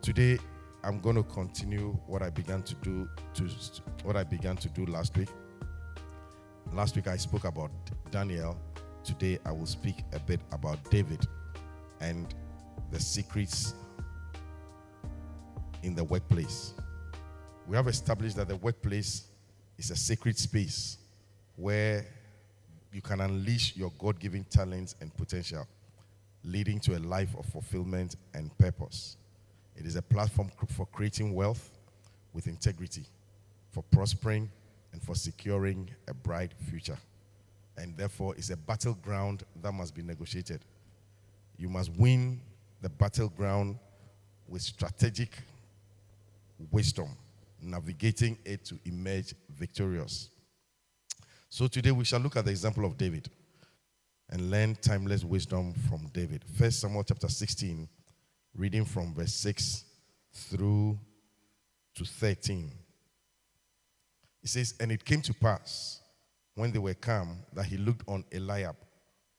Today, I'm going to continue what I began to do last week. Last week I spoke about Daniel. Today I will speak a bit about David and the secrets in the workplace. We have established that the workplace is a sacred space where you can unleash your God-given talents and potential, leading to a life of fulfillment and purpose. It is a platform for creating wealth with integrity, for prospering, and for securing a bright future. And therefore, it's a battleground that must be negotiated. You must win the battleground with strategic wisdom, navigating it to emerge victorious. So today we shall look at the example of David and learn timeless wisdom from David. 1 Samuel chapter 16, reading from verse 6 through to 13. It says, "And it came to pass, when they were come, that he looked on Eliab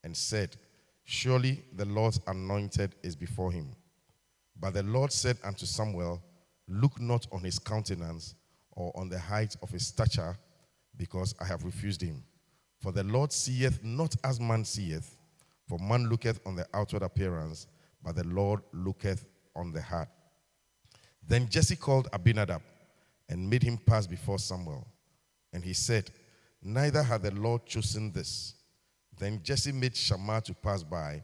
and said, Surely the Lord's anointed is before him. But the Lord said unto Samuel, Look not on his countenance or on the height of his stature, because I have refused him. For the Lord seeth not as man seeth, for man looketh on the outward appearance, but the Lord looketh on the heart. Then Jesse called Abinadab and made him pass before Samuel. And he said, Neither had the Lord chosen this. Then Jesse made Shammah to pass by,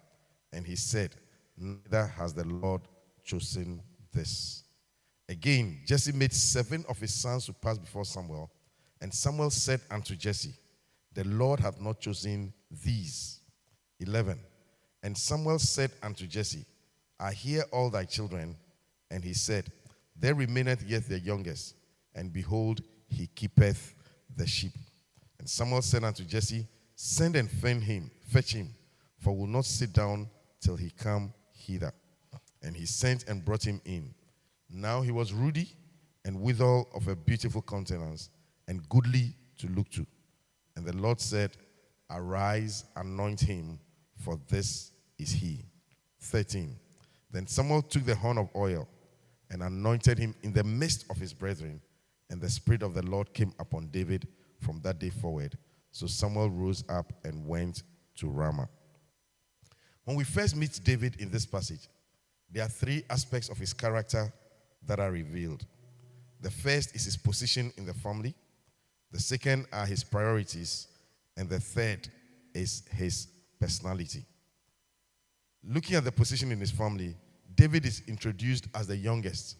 and he said, Neither has the Lord chosen this. Again, Jesse made 7 of his sons to pass before Samuel. And Samuel said unto Jesse, The Lord hath not chosen these. 11. And Samuel said unto Jesse, I hear all thy children. And he said, There remaineth yet the youngest, and behold, he keepeth the sheep. And Samuel said unto Jesse, Send and fetch him, for we will not sit down till he come hither. And he sent and brought him in. Now he was ruddy and withal of a beautiful countenance, and goodly to look to. And the Lord said, Arise, anoint him, for this is he. 13. Then Samuel took the horn of oil and anointed him in the midst of his brethren, and the Spirit of the Lord came upon David from that day forward. So Samuel rose up and went to Ramah. When we first meet David in this passage, there are 3 aspects of his character that are revealed. The first is his position in the family. The second are his priorities. And the third is his personality. Looking at the position in his family, David is introduced as the youngest,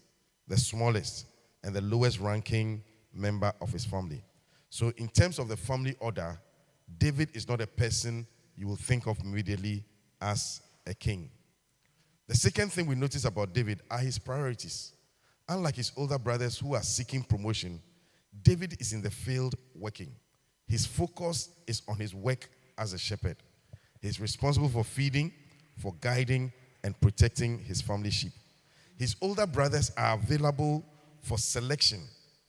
the smallest, and the lowest ranking member of his family. So in terms of the family order, David is not a person you will think of immediately as a king. The second thing we notice about David are his priorities. Unlike his older brothers who are seeking promotion, David is in the field working. His focus is on his work as a shepherd. He's responsible for feeding, for guiding, and protecting his family sheep. His older brothers are available for selection,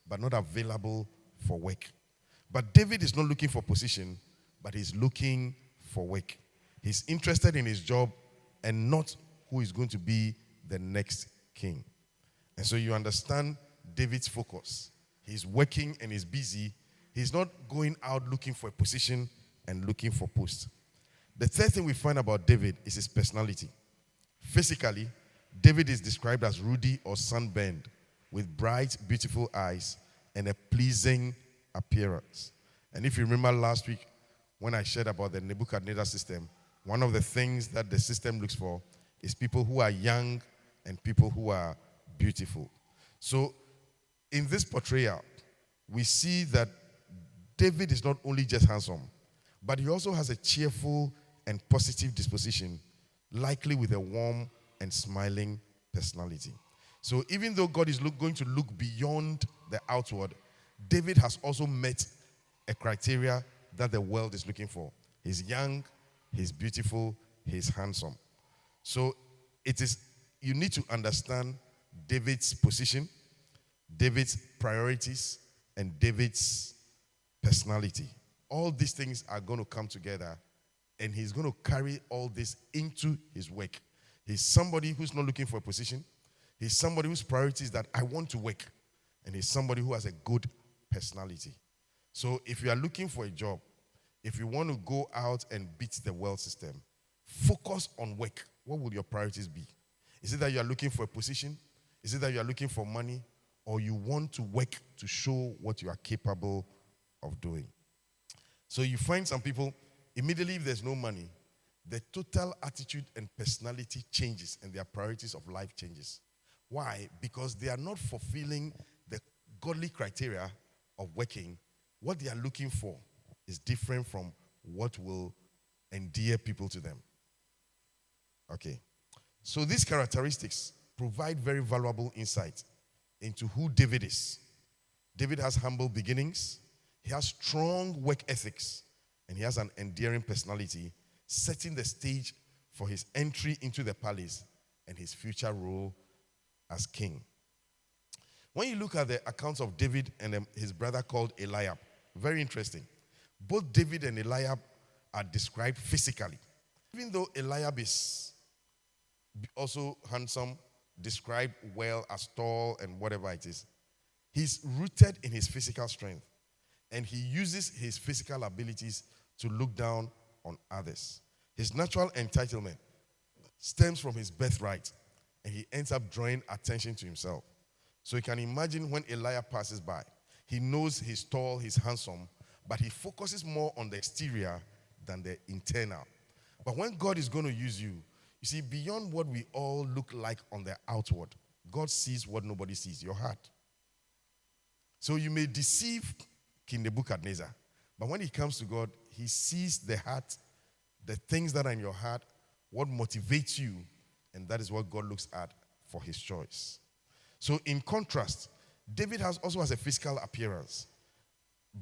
but not available for work. But David is not looking for position, but he's looking for work. He's interested in his job and not who is going to be the next king. And so you understand David's focus. He's working and he's busy. He's not going out looking for a position and looking for post. The third thing we find about David is his personality. Physically, David is described as ruddy or sunburned, with bright, beautiful eyes and a pleasing appearance. And if you remember last week when I shared about the Nebuchadnezzar system, one of the things that the system looks for is people who are young and people who are beautiful. So in this portrayal, we see that David is not only just handsome, but he also has a cheerful and positive disposition, likely with a warm and smiling personality. So even though God is going to look beyond the outward, David has also met a criteria that the world is looking for. He's young, he's beautiful, he's handsome. So you need to understand David's position, David's priorities, and David's personality. All these things are going to come together, and he's going to carry all this into his work. He's somebody who's not looking for a position. He's somebody whose priority is that I want to work. And he's somebody who has a good personality. So if you are looking for a job, if you want to go out and beat the world system, focus on work. What would your priorities be? Is it that you are looking for a position? Is it that you are looking for money? Or you want to work to show what you are capable of doing? So you find some people, immediately if there's no money, the total attitude and personality changes and their priorities of life changes. Why? Because they are not fulfilling the godly criteria of working. What they are looking for is different from what will endear people to them. Okay. So these characteristics provide very valuable insight into who David is. David has humble beginnings. He has strong work ethics. And he has an endearing personality, setting the stage for his entry into the palace and his future role as king. When you look at the accounts of David and his brother called Eliab, very interesting. Both David and Eliab are described physically. Even though Eliab is also handsome, described well as tall and whatever it is, he's rooted in his physical strength. And he uses his physical abilities to look down on others. His natural entitlement stems from his birthright, and he ends up drawing attention to himself. So you can imagine when Eliab passes by, he knows he's tall, he's handsome, but he focuses more on the exterior than the internal. But when God is going to use you, you see, beyond what we all look like on the outward, God sees what nobody sees, your heart. So you may deceive King Nebuchadnezzar, but when it comes to God, he sees the heart, the things that are in your heart, what motivates you, and that is what God looks at for his choice. So in contrast, David also has a physical appearance,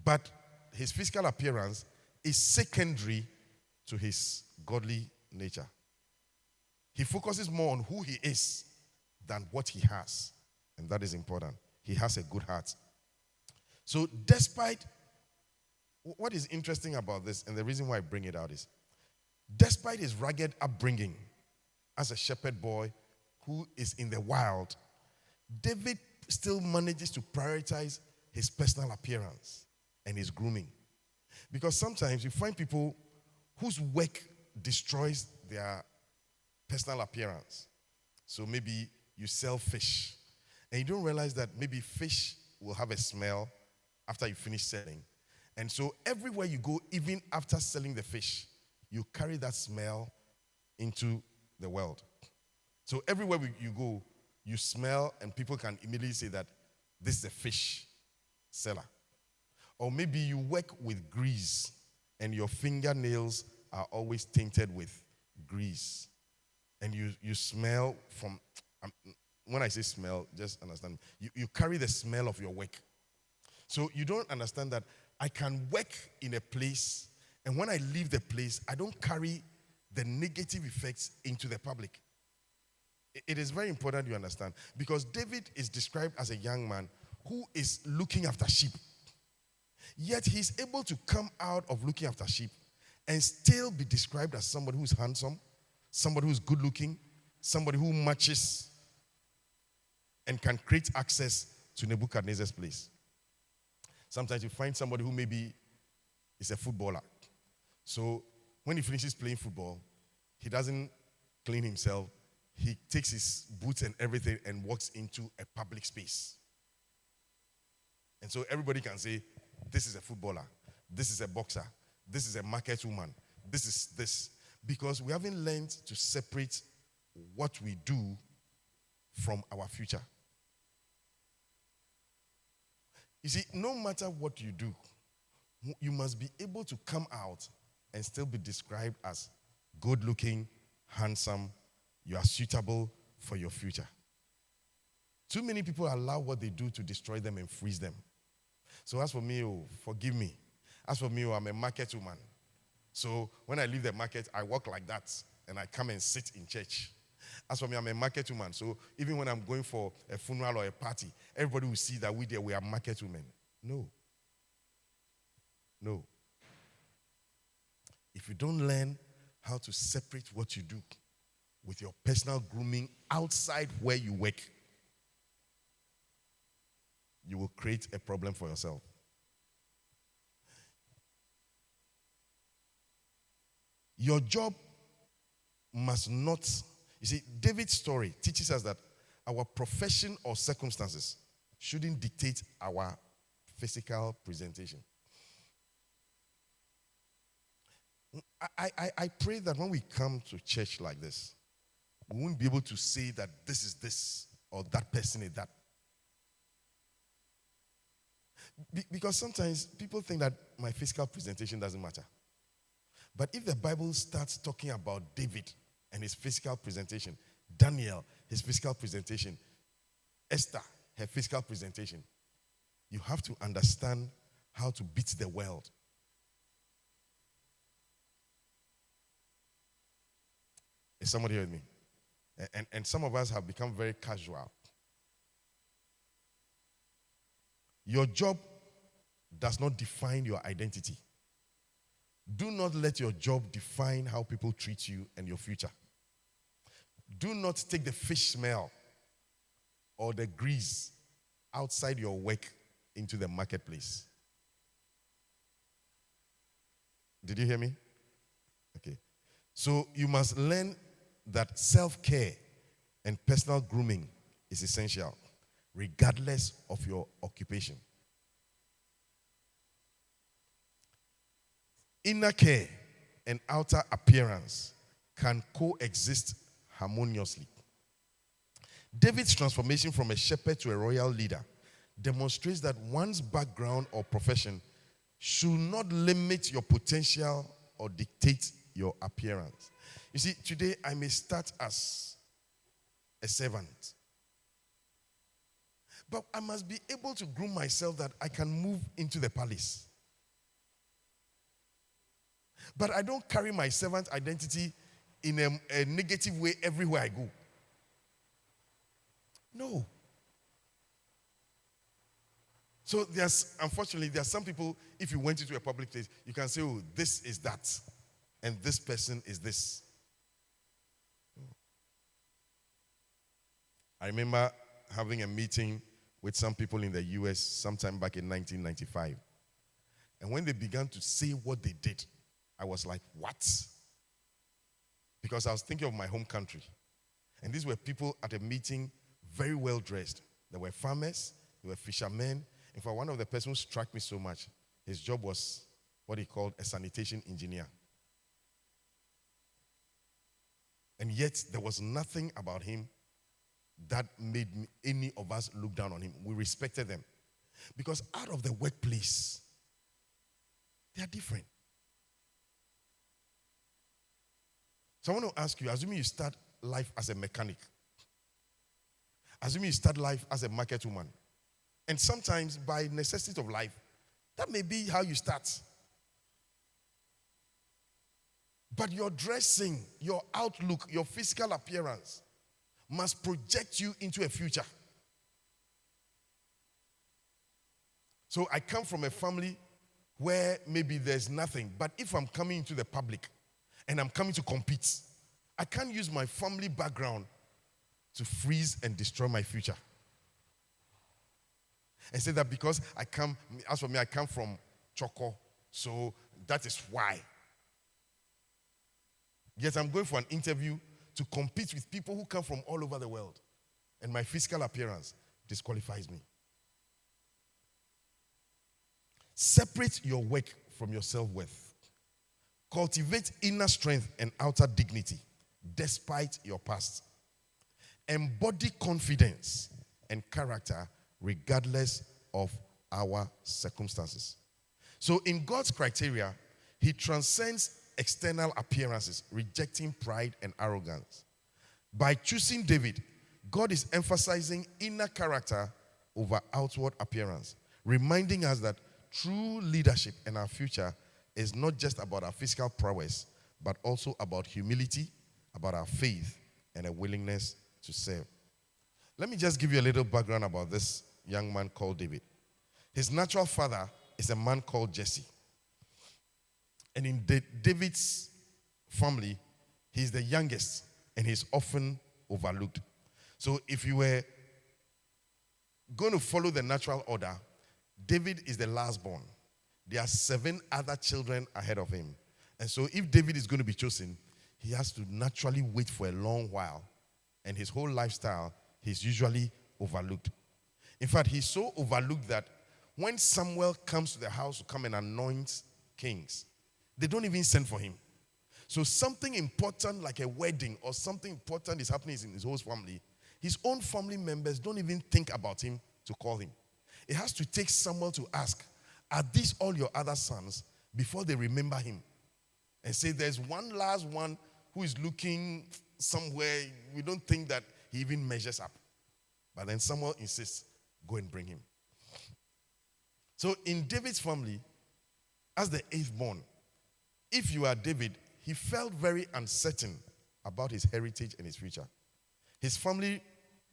but his physical appearance is secondary to his godly nature. He focuses more on who he is than what he has, and that is important. He has a good heart. So despite, what is interesting about this, and the reason why I bring it out is, despite his rugged upbringing as a shepherd boy who is in the wild, David still manages to prioritize his personal appearance and his grooming. Because sometimes you find people whose work destroys their personal appearance. So maybe you sell fish, and you don't realize that maybe fish will have a smell after you finish selling. And so everywhere you go, even after selling the fish, you carry that smell into the world. So everywhere you go, you smell, and people can immediately say that this is a fish seller. Or maybe you work with grease, and your fingernails are always tainted with grease. And you smell from, when I say smell, just understand, you carry the smell of your work. So you don't understand that I can work in a place, and when I leave the place, I don't carry the negative effects into the public. It is very important you understand, because David is described as a young man who is looking after sheep. Yet he's able to come out of looking after sheep and still be described as somebody who's handsome, somebody who's good looking, somebody who matches and can create access to Nebuchadnezzar's place. Sometimes you find somebody who maybe is a footballer. So when he finishes playing football, he doesn't clean himself. He takes his boots and everything and walks into a public space. And so everybody can say, this is a footballer, this is a boxer, this is a market woman, this is this. Because we haven't learned to separate what we do from our future. You see, no matter what you do, you must be able to come out and still be described as good-looking, handsome. You are suitable for your future. Too many people allow what they do to destroy them and freeze them. So as for me, forgive me. As for me, I'm a market woman. So when I leave the market, I walk like that, and I come and sit in church. As for me, I'm a market woman. So even when I'm going for a funeral or a party, everybody will see that we are market women. No. No. If you don't learn how to separate what you do with your personal grooming outside where you work, you will create a problem for yourself. Your job must not, you see, David's story teaches us that our profession or circumstances shouldn't dictate our physical presentation. I pray that when we come to church like this, we won't be able to say that this is this or that person is that. Because sometimes people think that my physical presentation doesn't matter. But if the Bible starts talking about David and his physical presentation, Daniel, his physical presentation, Esther, her physical presentation, you have to understand how to beat the world. Is somebody here with me? And some of us have become very casual. Your job does not define your identity. Do not let your job define how people treat you and your future. Do not take the fish smell or the grease outside your work into the marketplace. Did you hear me? Okay. So you must learn that self-care and personal grooming is essential, regardless of your occupation. Inner care and outer appearance can coexist harmoniously. David's transformation from a shepherd to a royal leader demonstrates that one's background or profession should not limit your potential or dictate your appearance. You see, today I may start as a servant, but I must be able to groom myself that I can move into the palace. But I don't carry my servant identity in a negative way everywhere I go. No. So unfortunately, there are some people, if you went into a public place, you can say, oh, this is that, and this person is this. I remember having a meeting with some people in the US sometime back in 1995. And when they began to say what they did, I was like, what? Because I was thinking of my home country. And these were people at a meeting, very well dressed. There were farmers, there were fishermen. In fact, one of the persons struck me so much. His job was what he called a sanitation engineer. And yet, there was nothing about him that made any of us look down on him. We respected them. Because out of the workplace, they are different. So I want to ask you, assuming you start life as a mechanic, assuming you start life as a market woman, and sometimes by necessity of life, that may be how you start. But your dressing, your outlook, your physical appearance must project you into a future. So I come from a family where maybe there's nothing, but if I'm coming into the public and I'm coming to compete, I can't use my family background to freeze and destroy my future. And say that because as for me, I come from Choco, so that is why. Yes, I'm going for an interview to compete with people who come from all over the world. And my physical appearance disqualifies me. Separate your work from your self-worth. Cultivate inner strength and outer dignity despite your past. Embody confidence and character regardless of our circumstances. So in God's criteria, he transcends external appearances, rejecting pride and arrogance. By choosing David, God is emphasizing inner character over outward appearance, reminding us that true leadership in our future is not just about our physical prowess, but also about humility, about our faith, and a willingness to serve. Let me just give you a little background about this young man called David. His natural father is a man called Jesse. And in David's family, he's the youngest and he's often overlooked. So if you were going to follow the natural order, David is the last born. There are 7 other children ahead of him. And so if David is going to be chosen, he has to naturally wait for a long while. And his whole lifestyle, he's usually overlooked. In fact, he's so overlooked that when Samuel comes to the house to come and anoint kings, they don't even send for him. So something important like a wedding or something important is happening in his whole family. His own family members don't even think about him to call him. It has to take Samuel to ask, are these all your other sons? Before they remember him. And say, there's one last one who is looking somewhere. We don't think that he even measures up. But then Samuel insists, go and bring him. So in David's family, as the 8th born, if you are David, he felt very uncertain about his heritage and his future. His family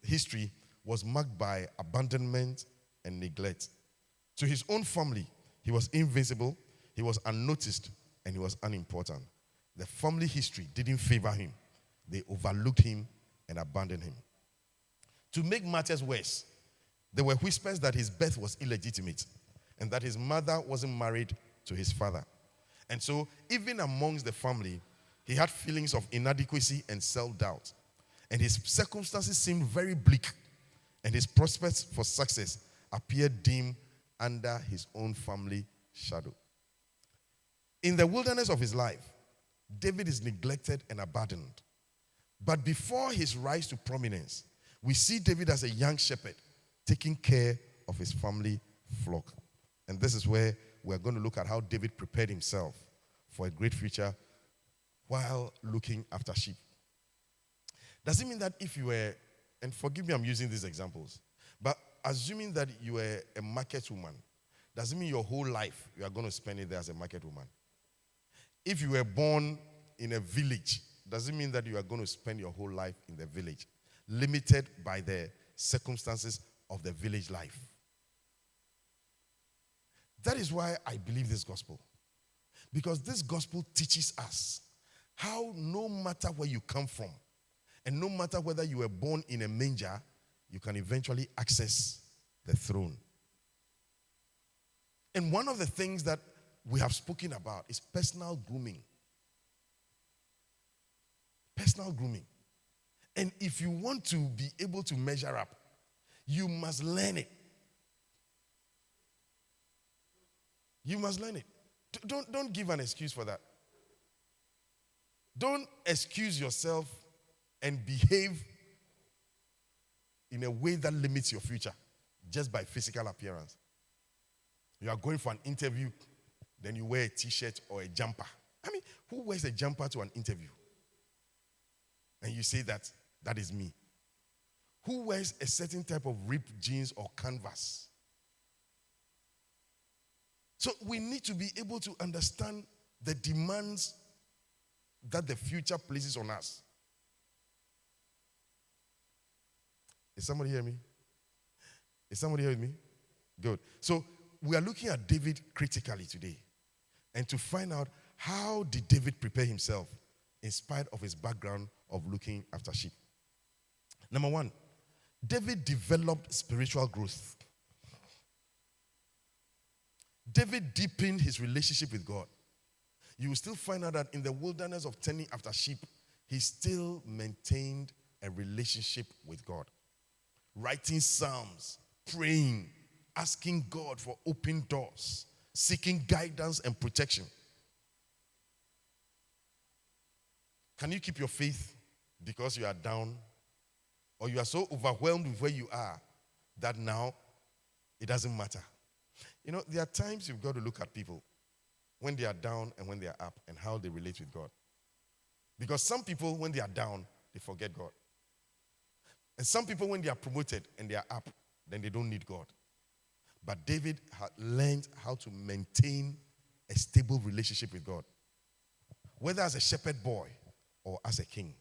history was marked by abandonment and neglect. To his own family, he was invincible, he was unnoticed, and he was unimportant. The family history didn't favor him. They overlooked him and abandoned him. To make matters worse, there were whispers that his birth was illegitimate and that his mother wasn't married to his father. And so, even amongst the family, he had feelings of inadequacy and self-doubt. And his circumstances seemed very bleak, and his prospects for success appeared dim under his own family shadow. In the wilderness of his life, David is neglected and abandoned. But before his rise to prominence, we see David as a young shepherd taking care of his family flock. And this is where we're going to look at how David prepared himself for a great future while looking after sheep. Does it mean that if you were, and forgive me, I'm using these examples, but assuming that you were a market woman, does it mean your whole life you are going to spend it there as a market woman? If you were born in a village, does it mean that you are going to spend your whole life in the village, limited by the circumstances of the village life? That is why I believe this gospel. Because this gospel teaches us how no matter where you come from, and no matter whether you were born in a manger, you can eventually access the throne. And one of the things that we have spoken about is personal grooming. Personal grooming. And if you want to be able to measure up, you must learn it. You must learn it. Don't give an excuse for that. Don't excuse yourself and behave in a way that limits your future just by physical appearance. You are going for an interview, then you wear a t-shirt or a jumper. I mean, who wears a jumper to an interview? And you say that is me. Who wears a certain type of ripped jeans or canvas? So we need to be able to understand the demands that the future places on us. Is somebody hearing me? Is somebody hearing me? Good. So we are looking at David critically today, and to find out how did David prepare himself in spite of his background of looking after sheep. Number one, David developed spiritual growth. David deepened his relationship with God. You will still find out that in the wilderness of tending after sheep, he still maintained a relationship with God. Writing psalms, praying, asking God for open doors, seeking guidance and protection. Can you keep your faith because you are down? Or you are so overwhelmed with where you are that now it doesn't matter? You know, there are times you've got to look at people when they are down and when they are up and how they relate with God. Because some people, when they are down, they forget God. And some people, when they are promoted and they are up, then they don't need God. But David had learned how to maintain a stable relationship with God, whether as a shepherd boy or as a king.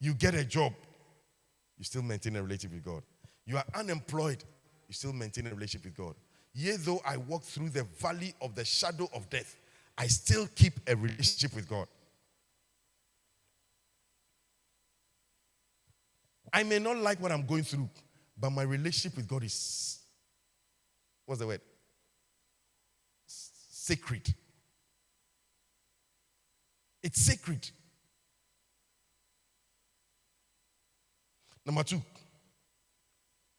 You get a job, you still maintain a relationship with God. You are unemployed, you still maintain a relationship with God. Yea, though I walk through the valley of the shadow of death, I still keep a relationship with God. I may not like what I'm going through, but my relationship with God is, what's the word? Sacred. It's sacred. Number 2,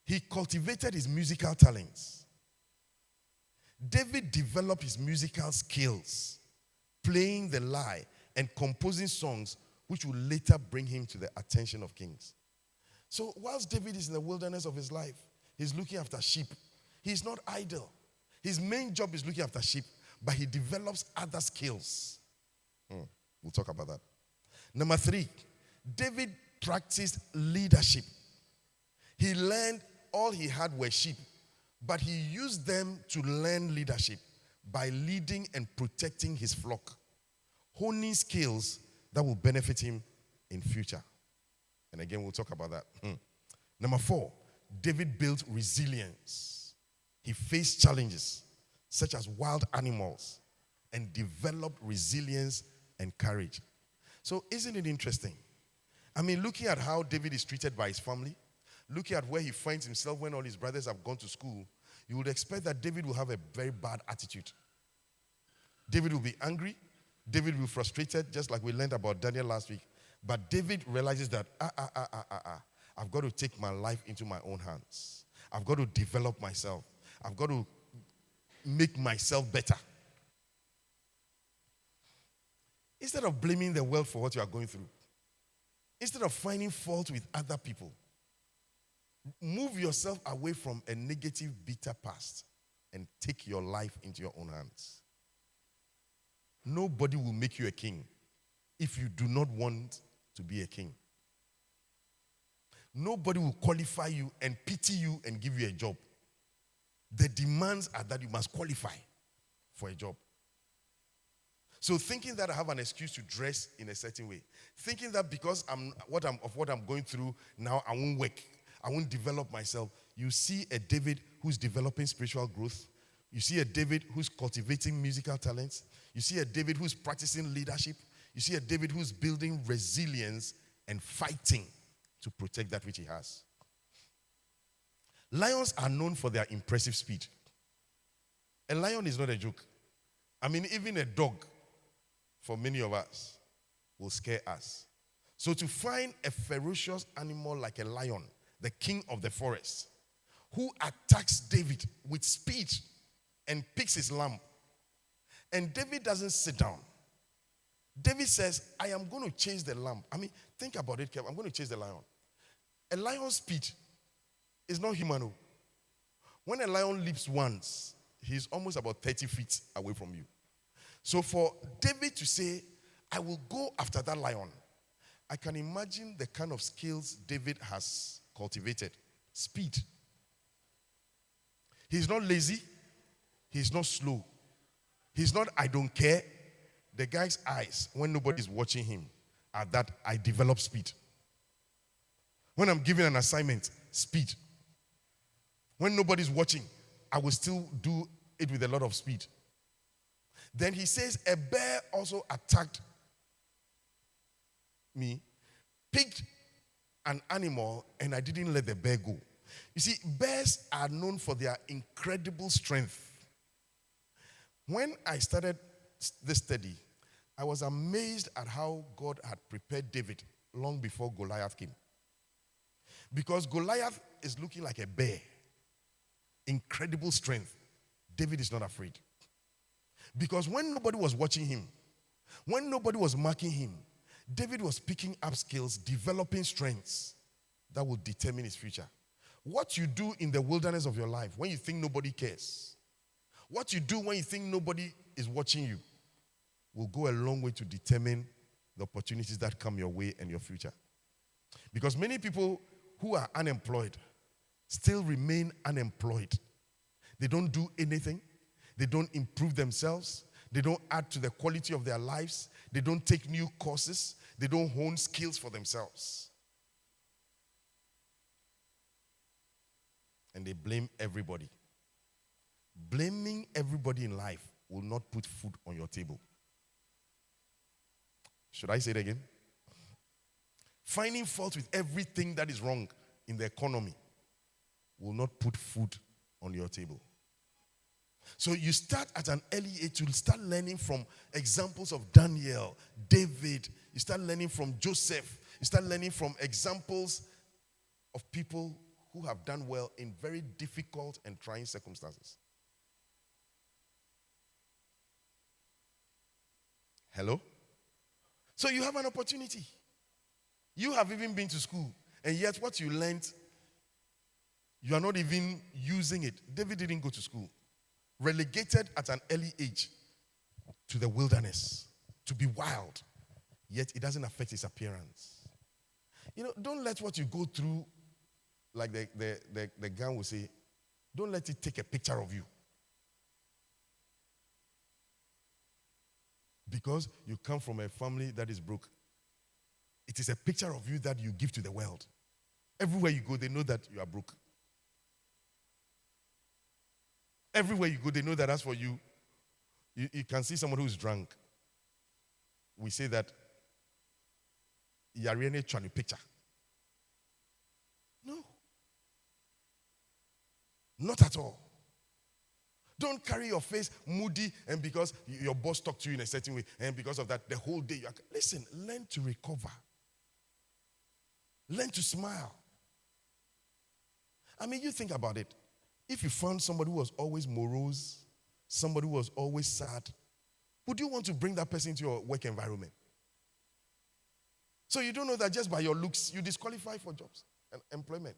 he cultivated his musical talents. David developed his musical skills, playing the lyre and composing songs which will later bring him to the attention of kings. So whilst David is in the wilderness of his life, he's looking after sheep. He's not idle. His main job is looking after sheep, but he develops other skills. We'll talk about that. Number 3, David practiced leadership. He learned all he had were sheep, but he used them to learn leadership by leading and protecting his flock, honing skills that will benefit him in future. And again, we'll talk about that. Number 4, David built resilience. He faced challenges such as wild animals and developed resilience and courage. So isn't it interesting? I mean, looking at how David is treated by his family, looking at where he finds himself when all his brothers have gone to school, you would expect that David will have a very bad attitude. David will be angry. David will be frustrated, just like we learned about Daniel last week. But David realizes that, I've got to take my life into my own hands. I've got to develop myself. I've got to make myself better. Instead of blaming the world for what you are going through, instead of finding fault with other people, move yourself away from a negative, bitter past and take your life into your own hands. Nobody will make you a king if you do not want to be a king. Nobody will qualify you and pity you and give you a job. The demands are that you must qualify for a job. So thinking that I have an excuse to dress in a certain way, thinking that because what I'm going through now, I won't work, I won't develop myself. You see a David who's developing spiritual growth. You see a David who's cultivating musical talents. You see a David who's practicing leadership. You see a David who's building resilience and fighting to protect that which he has. Lions are known for their impressive speed. A lion is not a joke. I mean, even a dog, for many of us, will scare us. So to find a ferocious animal like a lion, the king of the forest, who attacks David with speed and picks his lamb, and David doesn't sit down. David says, I am going to chase the lamb. I mean, think about it, Kev. I'm going to chase the lion. A lion's speed is not human. When a lion leaps once, he's almost about 30 feet away from you. So for David to say, I will go after that lion, I can imagine the kind of skills David has cultivated. Speed. He's not lazy. He's not slow. He's not, I don't care. The guy's eyes, when nobody's watching him, are that I develop speed. When I'm given an assignment, speed. When nobody's watching, I will still do it with a lot of speed. Then he says, a bear also attacked me, picked an animal, and I didn't let the bear go. You see, bears are known for their incredible strength. When I started this study, I was amazed at how God had prepared David long before Goliath came. Because Goliath is looking like a bear. Incredible strength. David is not afraid. Because when nobody was watching him, when nobody was marking him, David was picking up skills, developing strengths that would determine his future. What you do in the wilderness of your life when you think nobody cares, what you do when you think nobody is watching you, will go a long way to determine the opportunities that come your way and your future. Because many people who are unemployed still remain unemployed. They don't do anything. They don't improve themselves. They don't add to the quality of their lives. They don't take new courses. They don't hone skills for themselves. And they blame everybody. Blaming everybody in life will not put food on your table. Should I say it again? finding fault with everything that is wrong in the economy will not put food on your table. So you start at an early age to start learning from examples of Daniel, David. You start learning from Joseph. You start learning from examples of people who have done well in very difficult and trying circumstances. Hello? So you have an opportunity. You have even been to school, and yet what you learned, you are not even using it. David didn't go to school. Relegated at an early age to the wilderness, to be wild, yet it doesn't affect his appearance. Don't let what you go through, like the guy will say, don't let it take a picture of you. Because you come from a family that is broke. It is a picture of you that you give to the world. Everywhere you go, they know that you are broke. Everywhere you go, they know that as for you, you can see someone who's drunk. We say that, Yariene Chani picture. No. Not at all. Don't carry your face moody and because your boss talked to you in a certain way and because of that, the whole day you are... Listen, learn to recover. Learn to smile. I mean, you think about it. If you found somebody who was always morose, somebody who was always sad, would you want to bring that person into your work environment? So you don't know that just by your looks, you disqualify for jobs and employment.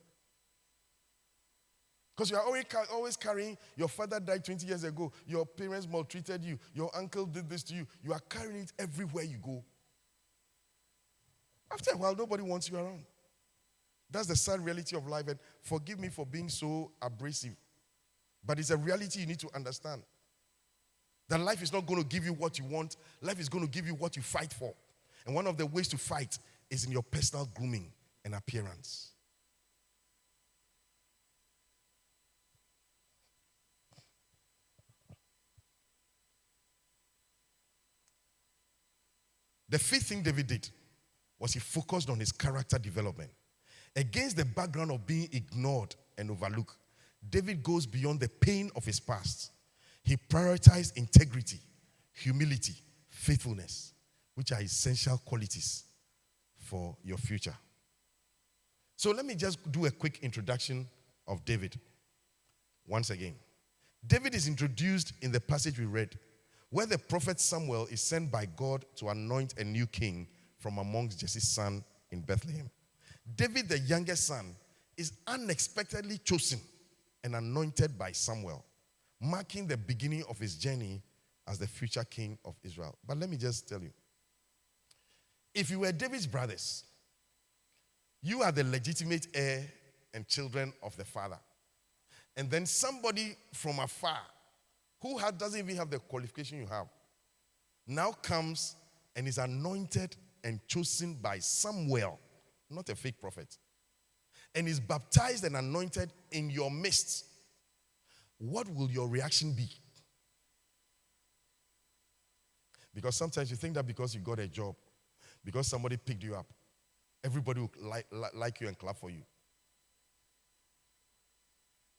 Because you are always carrying, your father died 20 years ago, your parents maltreated you, your uncle did this to you. You are carrying it everywhere you go. After a while, nobody wants you around. That's the sad reality of life. And forgive me for being so abrasive. But it's a reality you need to understand. That life is not going to give you what you want. Life is going to give you what you fight for. And one of the ways to fight is in your personal grooming and appearance. The fifth thing David did was he focused on his character development. Against the background of being ignored and overlooked, David goes beyond the pain of his past. He prioritized integrity, humility, faithfulness, which are essential qualities for your future. So let me just do a quick introduction of David. Once again, David is introduced in the passage we read, where the prophet Samuel is sent by God to anoint a new king from amongst Jesse's son in Bethlehem. David, the youngest son, is unexpectedly chosen and anointed by Samuel, marking the beginning of his journey as the future king of Israel. But let me just tell you, if you were David's brothers, you are the legitimate heir and children of the father. And then somebody from afar who doesn't even have the qualification you have now comes and is anointed and chosen by Samuel, not a fake prophet, and is baptized and anointed in your midst. What will your reaction be? Because sometimes you think that because you got a job, because somebody picked you up, everybody will like you and clap for you.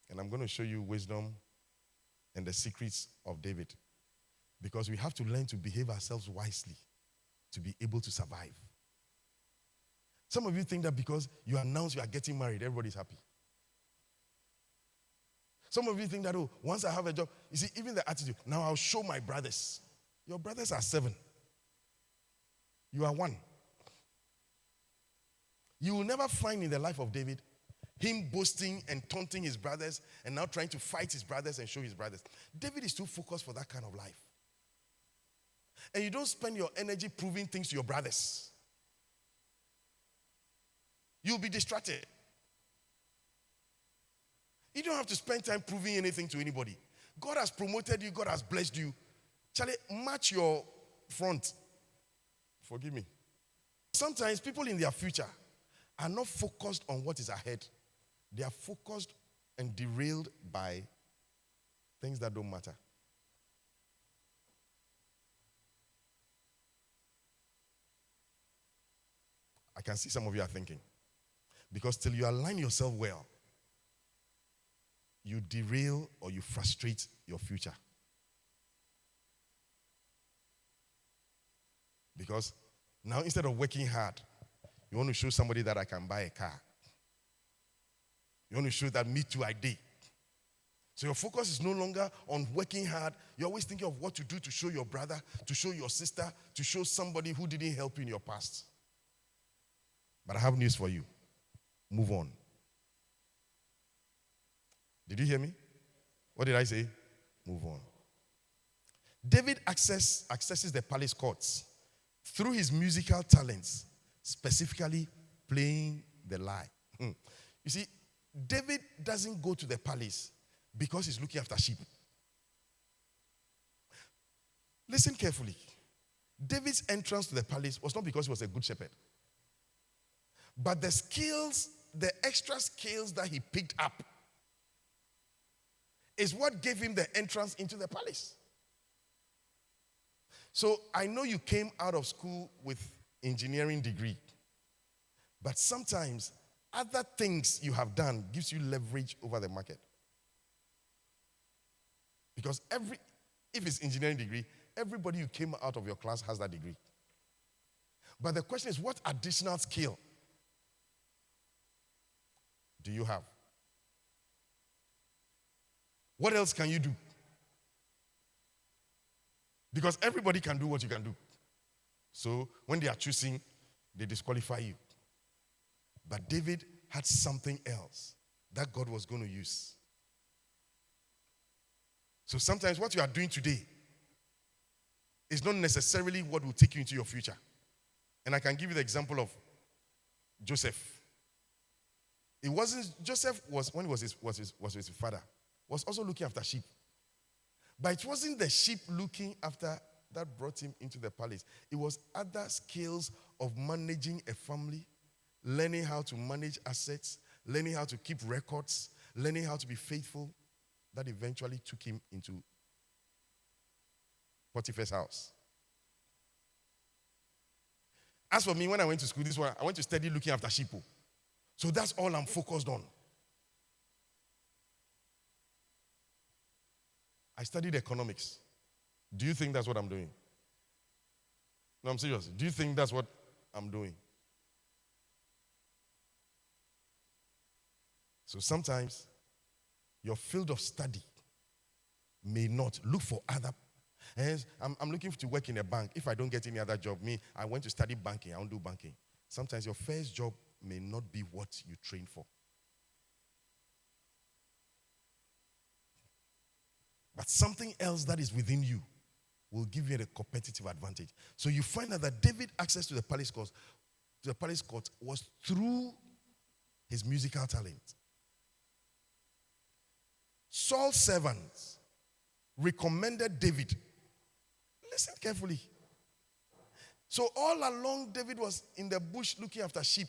And I'm going to show you wisdom and the secrets of David. Because we have to learn to behave ourselves wisely to be able to survive. Some of you think that because you announce you are getting married, everybody's happy. Some of you think that, once I have a job, you see, even the attitude, now I'll show my brothers. Your brothers are 7. You are 1. You will never find in the life of David him boasting and taunting his brothers and now trying to fight his brothers and show his brothers. David is too focused for that kind of life. And you don't spend your energy proving things to your brothers. You'll be distracted. You don't have to spend time proving anything to anybody. God has promoted you. God has blessed you. Charlie, match your front. Forgive me. Sometimes people in their future are not focused on what is ahead. They are focused and derailed by things that don't matter. I can see some of you are thinking. Because till you align yourself well, you derail or you frustrate your future. Because now instead of working hard, you want to show somebody that I can buy a car. You want to show that me too I did. So your focus is no longer on working hard. You're always thinking of what to do to show your brother, to show your sister, to show somebody who didn't help you in your past. But I have news for you. Move on. Did you hear me? What did I say? Move on. David accesses the palace courts through his musical talents, specifically playing the lyre. You see, David doesn't go to the palace because he's looking after sheep. Listen carefully. David's entrance to the palace was not because he was a good shepherd, but the skills, the extra skills that he picked up is what gave him the entrance into the palace. So I know you came out of school with engineering degree, but sometimes other things you have done gives you leverage over the market. Because if it's engineering degree, everybody who came out of your class has that degree. But the question is, what additional skill do you have? What else can you do? Because everybody can do what you can do. So when they are choosing, they disqualify you. But David had something else that God was going to use. So sometimes what you are doing today is not necessarily what will take you into your future. And I can give you the example of Joseph. It wasn't Joseph was when he was his father, was also looking after sheep. But it wasn't the sheep looking after that brought him into the palace. It was other skills of managing a family, learning how to manage assets, learning how to keep records, learning how to be faithful, that eventually took him into Potiphar's house. As for me, when I went to school, I went to study looking after sheep. So that's all I'm focused on. I studied economics. Do you think that's what I'm doing? No, I'm serious. Do you think that's what I'm doing? So sometimes your field of study may not look for other. I'm looking to work in a bank. If I don't get any other job, I went to study banking. I won't do banking. Sometimes your first job may not be what you trained for. But something else that is within you will give you a competitive advantage. So you find out that David's access to the palace court was through his musical talent. Saul's servants recommended David. Listen carefully. So all along, David was in the bush looking after sheep,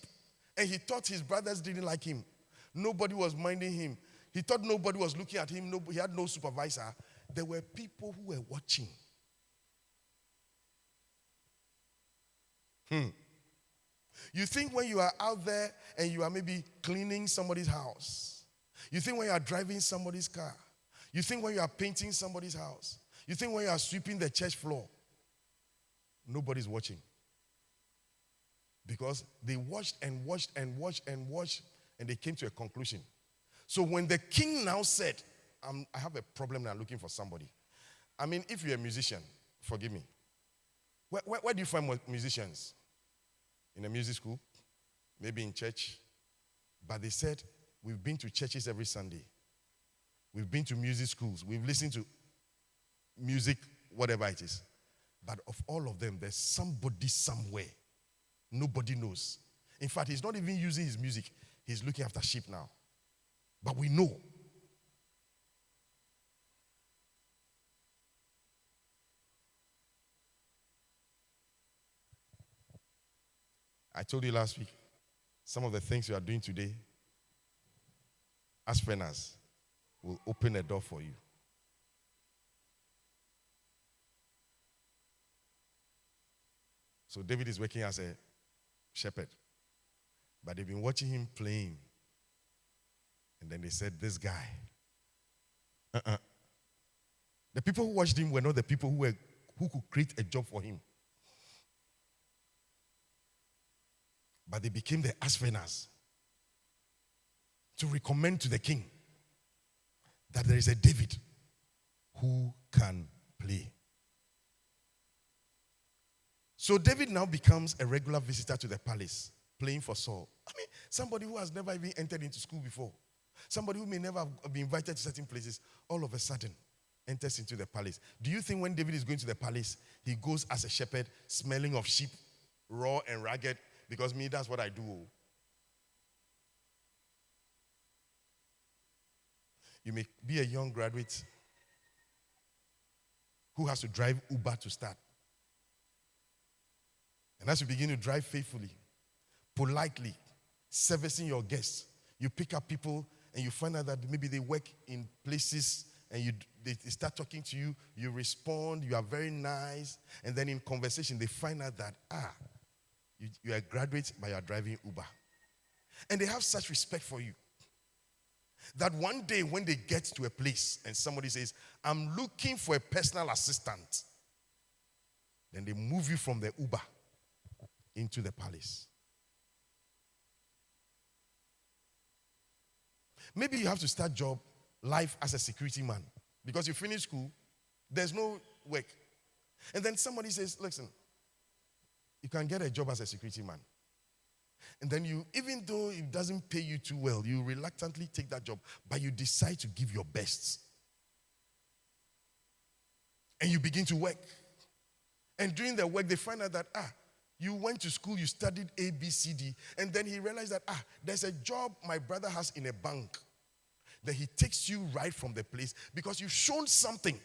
and he thought his brothers didn't like him. Nobody was minding him. He thought nobody was looking at him. He had no supervisor. There were people who were watching. You think when you are out there and you are maybe cleaning somebody's house, you think when you are driving somebody's car, you think when you are painting somebody's house, you think when you are sweeping the church floor, nobody's watching. Because they watched and watched and watched and watched, and they came to a conclusion. So when the king now said, I have a problem and I'm looking for somebody. I mean, if you're a musician, forgive me. Where do you find musicians? In a music school? Maybe in church? But they said, we've been to churches every Sunday. We've been to music schools. We've listened to music, whatever it is. But of all of them, there's somebody somewhere. Nobody knows. In fact, he's not even using his music. He's looking after sheep now. But we know. I told you last week, some of the things you are doing today, as penners, will open a door for you. So David is working as a shepherd. But they've been watching him playing. And then they said, this guy. The people who watched him were not the people who could create a job for him. But they became the aspenas to recommend to the king that there is a David who can play. So David now becomes a regular visitor to the palace, playing for Saul. I mean, somebody who has never even entered into school before, somebody who may never have been invited to certain places, all of a sudden enters into the palace. Do you think when David is going to the palace, he goes as a shepherd, smelling of sheep, raw and ragged? Because me, that's what I do. You may be a young graduate who has to drive Uber to start. And as you begin to drive faithfully, politely, servicing your guests, you pick up people and you find out that maybe they work in places and they start talking to you, you respond, you are very nice, and then in conversation they find out that, you are a graduate but you are driving Uber. And they have such respect for you that one day when they get to a place and somebody says, I'm looking for a personal assistant, then they move you from the Uber into the palace. Maybe you have to start life as a security man because you finish school, there's no work. And then somebody says, listen, you can get a job as a security man. And then you, even though it doesn't pay you too well, you reluctantly take that job, but you decide to give your best. And you begin to work. And during the work, they find out that, you went to school, you studied A, B, C, D, and then he realized that, there's a job my brother has in a bank. Then he takes you right from the place because you've shown something.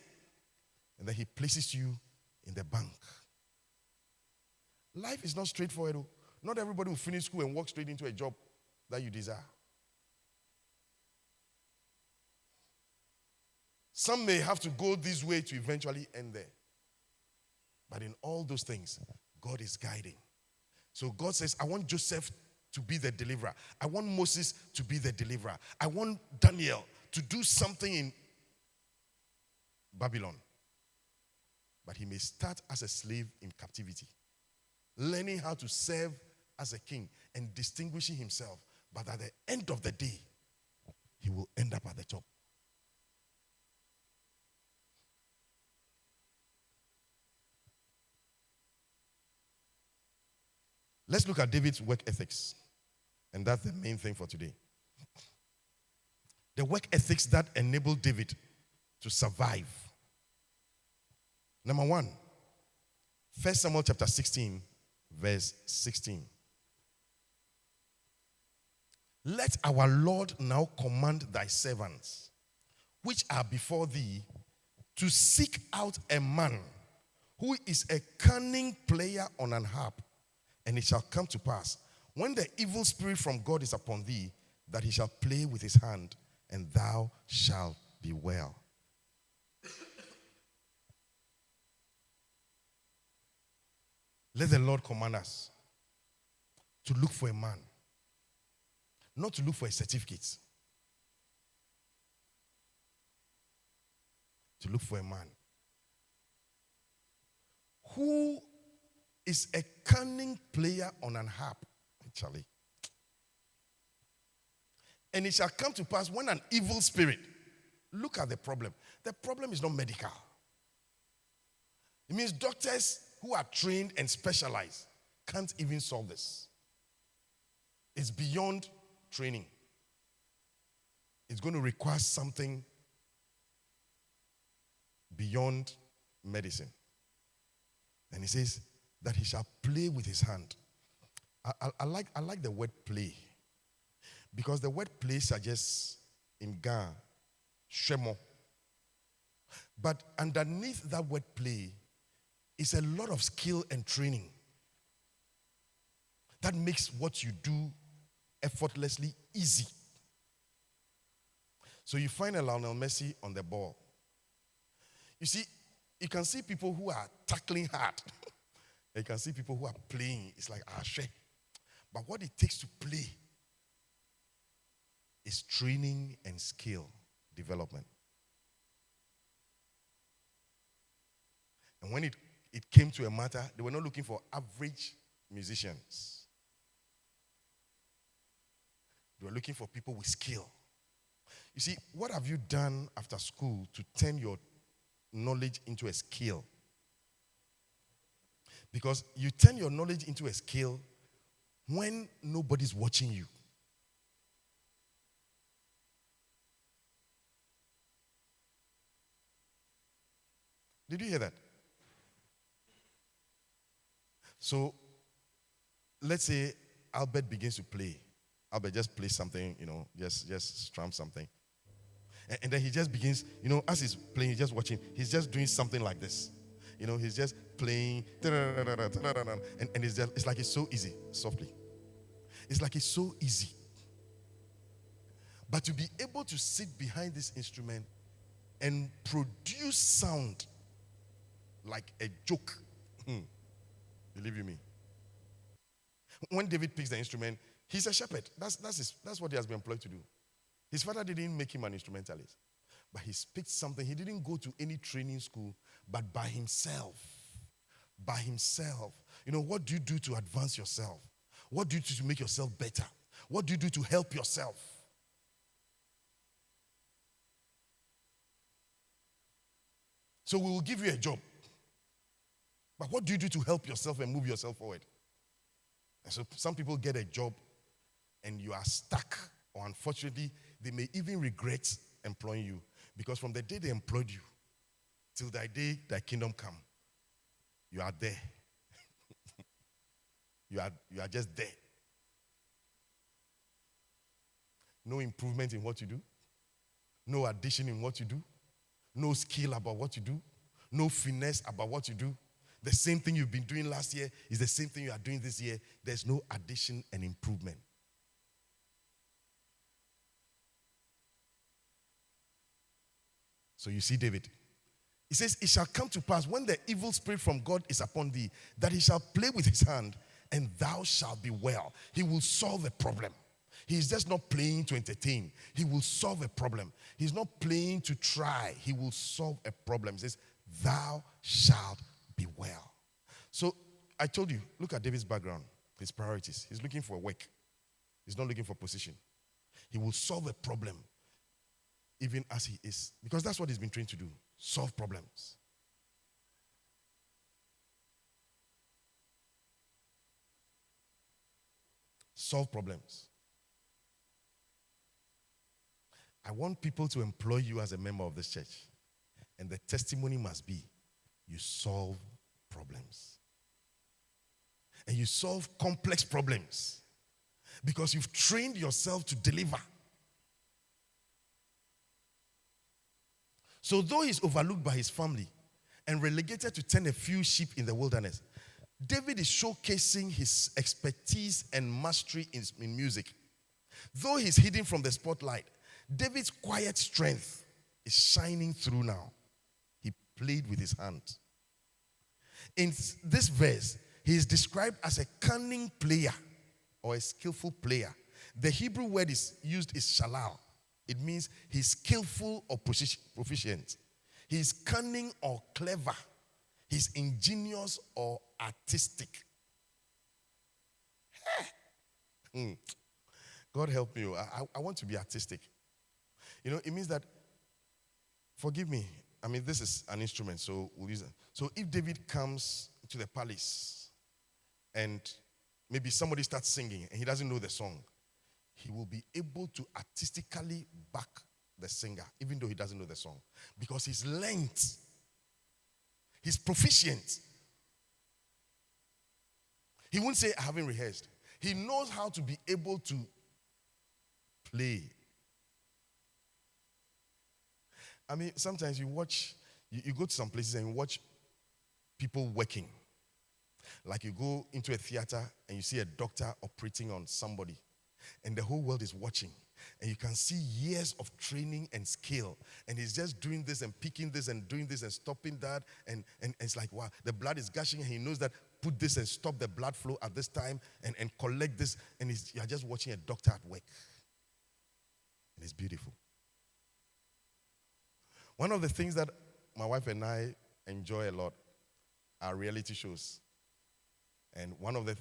And then he places you in the bank. Life is not straightforward. Not everybody will finish school and walk straight into a job that you desire. Some may have to go this way to eventually end there. But in all those things, God is guiding. So God says, I want Joseph to be the deliverer. I want Moses to be the deliverer. I want Daniel to do something in Babylon. But he may start as a slave in captivity, learning how to serve as a king and distinguishing himself. But at the end of the day, he will end up at the top. Let's look at David's work ethics. And that's the main thing for today. The work ethics that enabled David to survive. Number 1, 1 Samuel chapter 16, verse 16. Let our Lord now command thy servants, which are before thee, to seek out a man who is a cunning player on an harp. And it shall come to pass, when the evil spirit from God is upon thee, that he shall play with his hand, and thou shalt be well. Let the Lord command us to look for a man, not to look for a certificate. To look for a man who is a cunning player on an harp, actually. And it shall come to pass when an evil spirit, look at the problem. The problem is not medical. It means doctors who are trained and specialized can't even solve this. It's beyond training. It's going to require something beyond medicine. And he says that he shall play with his hand. I like the word play, because the word play suggests in Ga, shemo. But underneath that word play is a lot of skill and training that makes what you do effortlessly easy. So you find a Lionel Messi on the ball. You see, you can see people who are tackling hard. You can see people who are playing. It's like, shit. But what it takes to play is training and skill development. And when it came to a matter, they were not looking for average musicians. They were looking for people with skill. You see, what have you done after school to turn your knowledge into a skill? Because you turn your knowledge into a skill when nobody's watching you. Did you hear that? So, let's say Albert begins to play. Albert just plays something, just strum something. And then he just begins, as he's playing, he's just watching. He's just doing something like this. He's just playing. And it's like it's so easy, softly. It's like it's so easy. But to be able to sit behind this instrument and produce sound like a joke, believe you me. When David picks the instrument, he's a shepherd. That's what he has been employed to do. His father didn't make him an instrumentalist, but he picked something. He didn't go to any training school, but by himself. By himself. What do you do to advance yourself? What do you do to make yourself better? What do you do to help yourself? So we will give you a job. But what do you do to help yourself and move yourself forward? And so some people get a job and you are stuck, or unfortunately, they may even regret employing you, because from the day they employed you till the day thy kingdom come, you are there. you are just there. No improvement in what you do. No addition in what you do. No skill about what you do. No finesse about what you do. The same thing you've been doing last year is the same thing you are doing this year. There's no addition and improvement. So you see David. He says, it shall come to pass when the evil spirit from God is upon thee, that he shall play with his hand, and thou shalt be well. He will solve a problem. He's just not playing to entertain. He will solve a problem. He's not playing to try. He will solve a problem. He says, thou shalt be well. So I told you, look at David's background, his priorities. He's looking for work. He's not looking for position. He will solve a problem even as he is, because that's what he's been trained to do, solve problems. Solve problems. I want people to employ you as a member of this church, and the testimony must be you solve problems. And you solve complex problems because you've trained yourself to deliver. So though he's overlooked by his family and relegated to tend a few sheep in the wilderness, David is showcasing his expertise and mastery in music. Though he's hidden from the spotlight, David's quiet strength is shining through now. He played with his hand. In this verse, he is described as a cunning player or a skillful player. The Hebrew word used is shalal. It means he's skillful or proficient. He's cunning or clever. He's ingenious or artistic. God help me. I want to be artistic. It means that, forgive me, this is an instrument, so we'll use it. So if David comes to the palace and maybe somebody starts singing and he doesn't know the song, he will be able to artistically back the singer, even though he doesn't know the song. Because he's learned. He's proficient. He won't say, I haven't rehearsed. He knows how to be able to play. Sometimes you watch, you go to some places and you watch people working. Like you go into a theater and you see a doctor operating on somebody. And the whole world is watching. And you can see years of training and skill. And he's just doing this and picking this and doing this and stopping that. And it's like, wow, the blood is gushing. And he knows that put this and stop the blood flow at this time and collect this. And you're just watching a doctor at work. And it's beautiful. One of the things that my wife and I enjoy a lot are reality shows. And one of the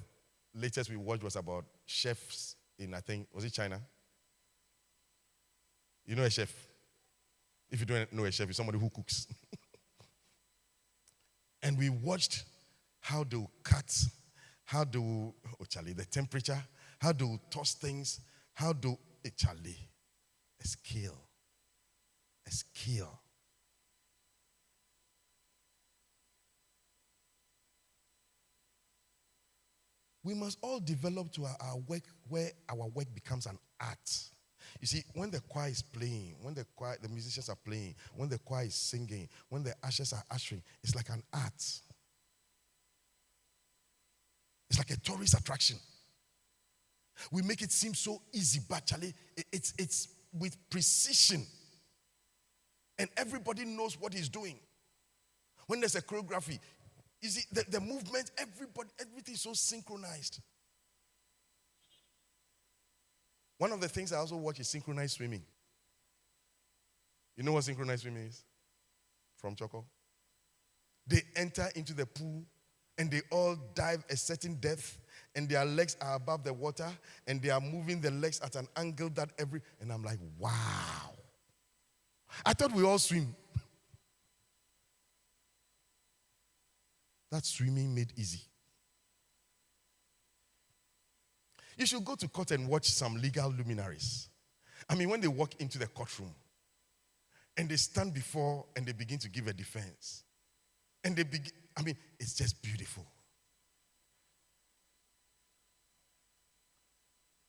latest we watched was about chefs in, I think, was it China? You know a chef? If you don't know a chef, it's somebody who cooks. And we watched how they cut, the temperature, how they toss things, how do, a skill. We must all develop to our work where our work becomes an art. You see, when the choir is playing, when the musicians are playing, when the choir is singing, when the ushers are ushering, it's like an art. It's like a tourist attraction. We make it seem so easy, but Charlie, it's with precision. And everybody knows what he's doing. When there's a choreography, you see, the movement, everything is so synchronized. One of the things I also watch is synchronized swimming. You know what synchronized swimming is? From Choco. They enter into the pool and they all dive a certain depth and their legs are above the water and they are moving the legs at an angle and I'm like, wow. I thought we all swim. That's swimming made easy. You should go to court and watch some legal luminaries. I mean, when they walk into the courtroom and they stand before and they begin to give a defense. And it's just beautiful.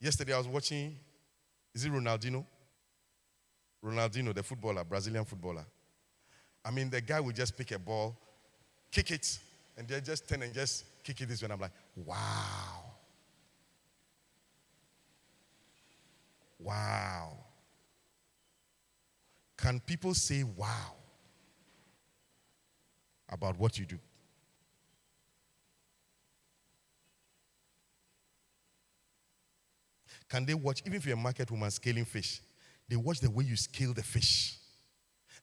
Yesterday I was watching, is it Ronaldinho? Ronaldinho, the footballer, Brazilian footballer. I mean, the guy would just pick a ball, kick it, and they just turn and just kick it this way. And I'm like, wow. Wow. Can people say wow about what you do? Can they watch, even if you're a market woman scaling fish, they watch the way you scale the fish.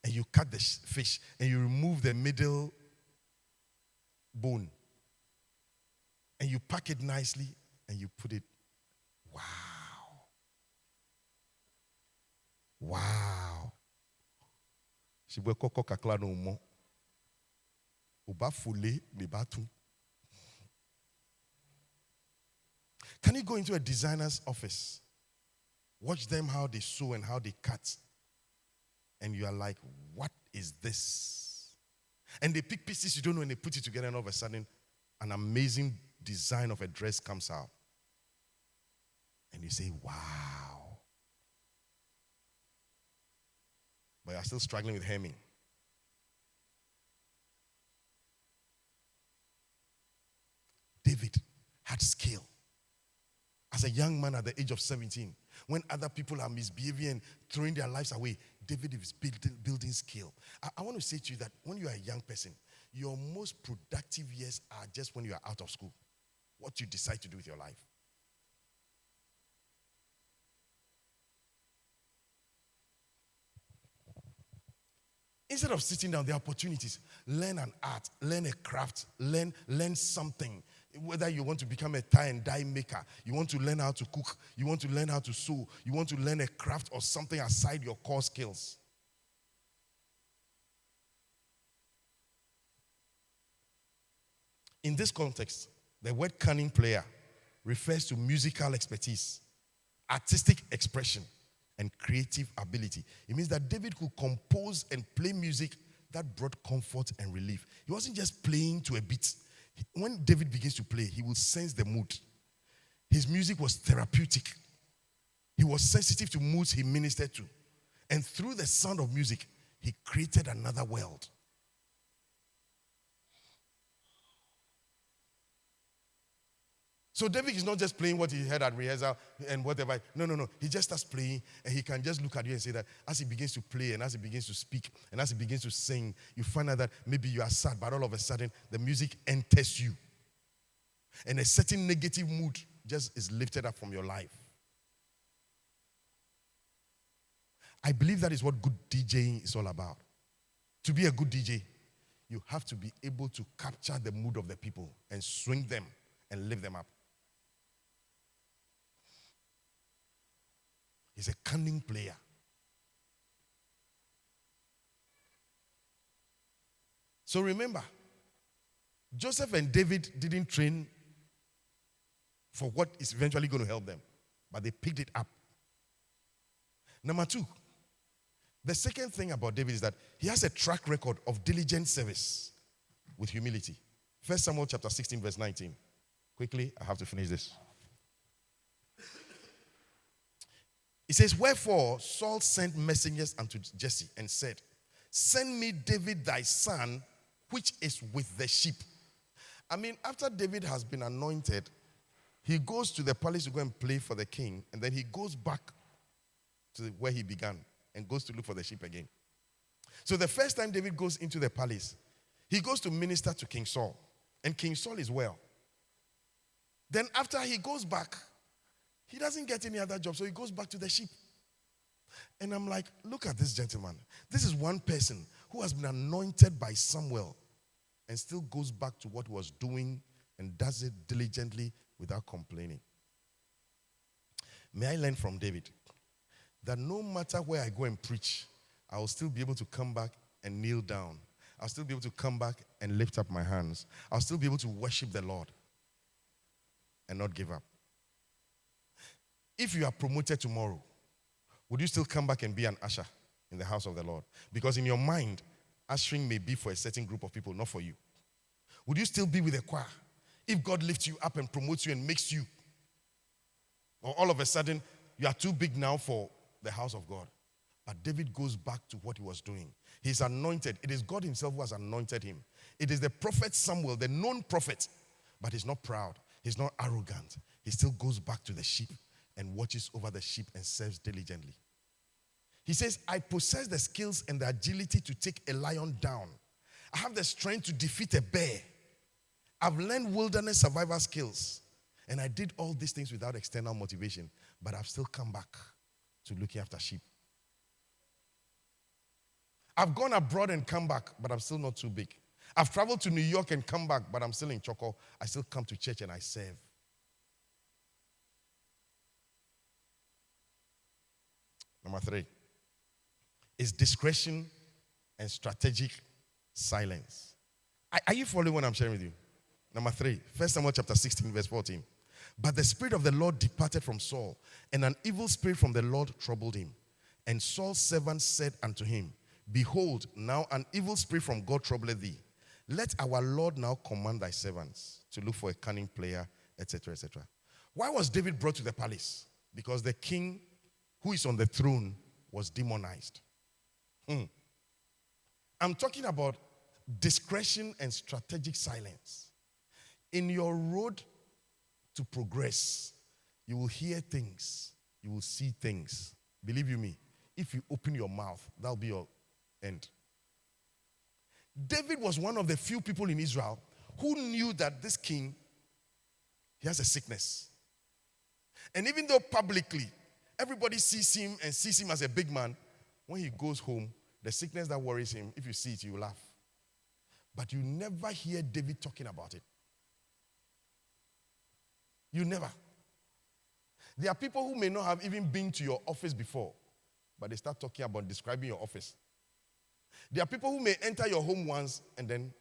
And you cut the fish and you remove the middle bone. And you pack it nicely and you put it. Wow. Wow. Can you go into a designer's office? Watch them how they sew and how they cut. And you are like, what is this? And they pick pieces you don't know and they put it together and all of a sudden an amazing design of a dress comes out. And you say, wow. But you're still struggling with hemming. David had skill. As a young man at the age of 17, when other people are misbehaving and throwing their lives away, David is building skill. I want to say to you that when you are a young person, your most productive years are just when you are out of school. What you decide to do with your life. Instead of sitting down, there are opportunities. Learn an art, learn a craft, learn something. Whether you want to become a tie and dye maker, you want to learn how to cook, you want to learn how to sew, you want to learn a craft or something aside your core skills. In this context, the word cunning player refers to musical expertise, artistic expression, and creative ability. It means that David could compose and play music that brought comfort and relief. He wasn't just playing to a beat. When David begins to play, he will sense the mood. His music was therapeutic. He was sensitive to moods he ministered to. And through the sound of music, he created another world. So David is not just playing what he heard at rehearsal and whatever. No. He just starts playing and he can just look at you and say that as he begins to play and as he begins to speak and as he begins to sing, you find out that maybe you are sad, but all of a sudden the music enters you. And a certain negative mood just is lifted up from your life. I believe that is what good DJing is all about. To be a good DJ, you have to be able to capture the mood of the people and swing them and lift them up. He's a cunning player. So remember, Joseph and David didn't train for what is eventually going to help them, but they picked it up. Number two, the second thing about David is that he has a track record of diligent service with humility. 1 Samuel chapter 16, verse 19. Quickly, I have to finish this. It says, wherefore Saul sent messengers unto Jesse and said, send me David thy son, which is with the sheep. I mean, after David has been anointed, he goes to the palace to go and play for the king, and then he goes back to where he began and goes to look for the sheep again. So the first time David goes into the palace, he goes to minister to King Saul, and King Saul is well. Then after he goes back, he doesn't get any other job, so he goes back to the sheep. And I'm like, look at this gentleman. This is one person who has been anointed by Samuel and still goes back to what he was doing and does it diligently without complaining. May I learn from David that no matter where I go and preach, I will still be able to come back and kneel down. I'll still be able to come back and lift up my hands. I'll still be able to worship the Lord and not give up. If you are promoted tomorrow, would you still come back and be an usher in the house of the Lord? Because in your mind, ushering may be for a certain group of people, not for you. Would you still be with the choir if God lifts you up and promotes you and makes you? Or all of a sudden, you are too big now for the house of God. But David goes back to what he was doing. He's anointed. It is God himself who has anointed him. It is the prophet Samuel, the known prophet. But he's not proud. He's not arrogant. He still goes back to the sheep and watches over the sheep and serves diligently. He says, I possess the skills and the agility to take a lion down. I have the strength to defeat a bear. I've learned wilderness survival skills. And I did all these things without external motivation. But I've still come back to looking after sheep. I've gone abroad and come back, but I'm still not too big. I've traveled to New York and come back, but I'm still in Choco. I still come to church and I serve. Number 3 is discretion and strategic silence. Are you following what I'm sharing with you? Number 3, 1 Samuel chapter 16, verse 14. But the Spirit of the Lord departed from Saul, and an evil spirit from the Lord troubled him. And Saul's servant said unto him, behold, now an evil spirit from God troubleth thee. Let our Lord now command thy servants to look for a cunning player, etc., etc. Why was David brought to the palace? Because the king who is on the throne was demonized. I'm talking about discretion and strategic silence. In your road to progress, you will hear things, you will see things. Believe you me, if you open your mouth, that'll be your end. David was one of the few people in Israel who knew that this king, he has a sickness. And even though publicly, everybody sees him and sees him as a big man, when he goes home, the sickness that worries him, if you see it, you laugh. But you never hear David talking about it. You never. There are people who may not have even been to your office before, but they start talking about describing your office. There are people who may enter your home once and then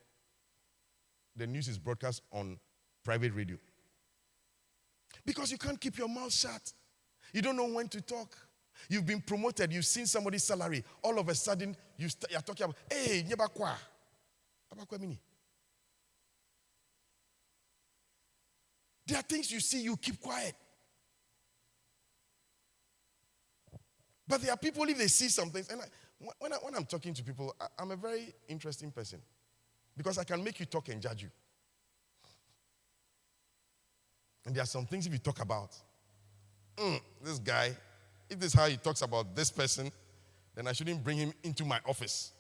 the news is broadcast on private radio. Because you can't keep your mouth shut. You don't know when to talk. You've been promoted. You've seen somebody's salary. All of a sudden, you're talking about, hey, Arde-Acquah. Arde-Acquah mini. There are things you see, you keep quiet. But there are people, if they see something, and when I'm talking to people, I'm a very interesting person. Because I can make you talk and judge you. And there are some things if you talk about, this guy, if this is how he talks about this person, then I shouldn't bring him into my office.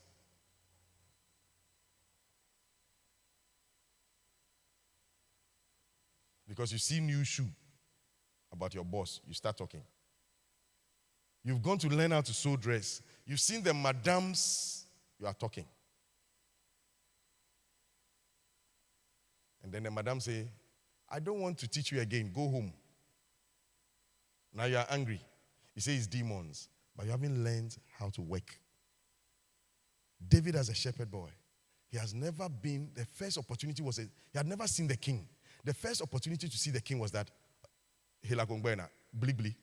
Because you see new shoe about your boss, you start talking. You've gone to learn how to sew dress. You've seen the madams, you are talking. And then the madam say, I don't want to teach you again. Go home. Now you are angry. You say it's demons, but you haven't learned how to work. David as a shepherd boy, he has never been, the first opportunity was, he had never seen the king. The first opportunity to see the king was that, Hilakongbena, bli.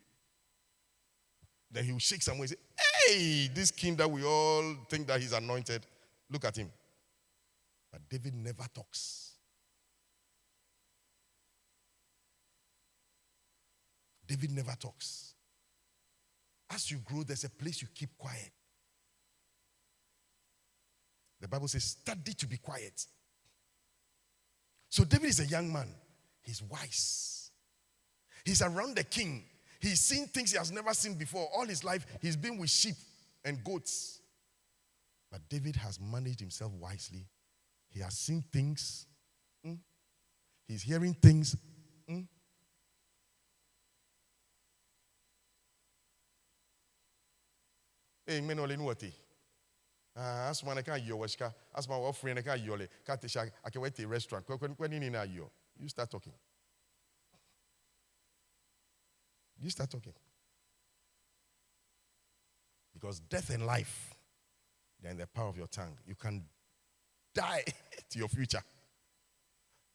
Then he will shake someone and say, hey, this king that we all think that he's anointed, look at him. But David never talks. David never talks. As you grow, there's a place you keep quiet. The Bible says, study to be quiet. So David is a young man. He's wise. He's around the king. He's seen things he has never seen before. All his life, he's been with sheep and goats. But David has managed himself wisely. He has seen things. He's hearing things. Hey, men only know what as man I can't yoshka, as my offering I can't yole, Katisha, I can wait a restaurant. When you start talking. You start talking. Because death and life, they're in the power of your tongue. You can die to your future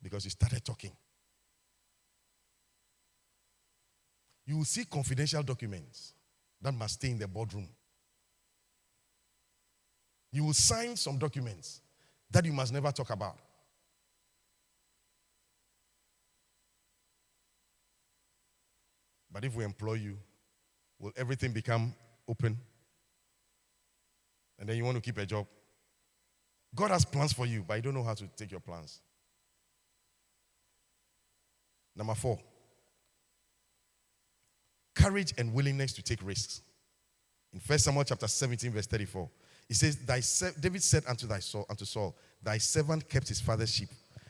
because you started talking. You will see confidential documents that must stay in the boardroom. You will sign some documents that you must never talk about. But if we employ you, will everything become open? And then you want to keep a job? God has plans for you, but you don't know how to take your plans. Number 4, courage and willingness to take risks. In 1 Samuel chapter 17, verse 34, it says, David said unto Saul, thy servant kept his father's sheep,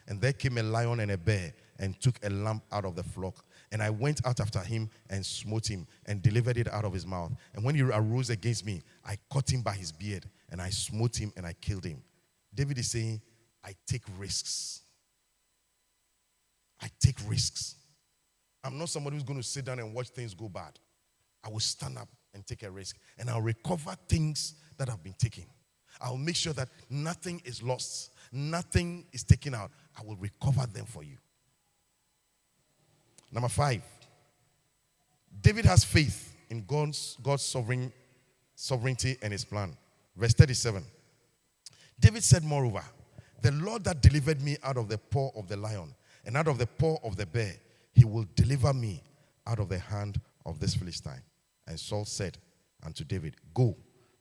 and there came a lion and a bear, and took a lamb out of the flock. And I went out after him and smote him and delivered it out of his mouth. And when he arose against me, I caught him by his beard, and I smote him and I killed him. David is saying, I take risks. I take risks. I'm not somebody who's going to sit down and watch things go bad. I will stand up and take a risk, and I'll recover things that have been taken. I'll make sure that nothing is lost, nothing is taken out. I will recover them for you. Number 5, David has faith in God's sovereignty and his plan. Verse 37. David said, moreover, the Lord that delivered me out of the paw of the lion and out of the paw of the bear, he will deliver me out of the hand of this Philistine. And Saul said unto David, go,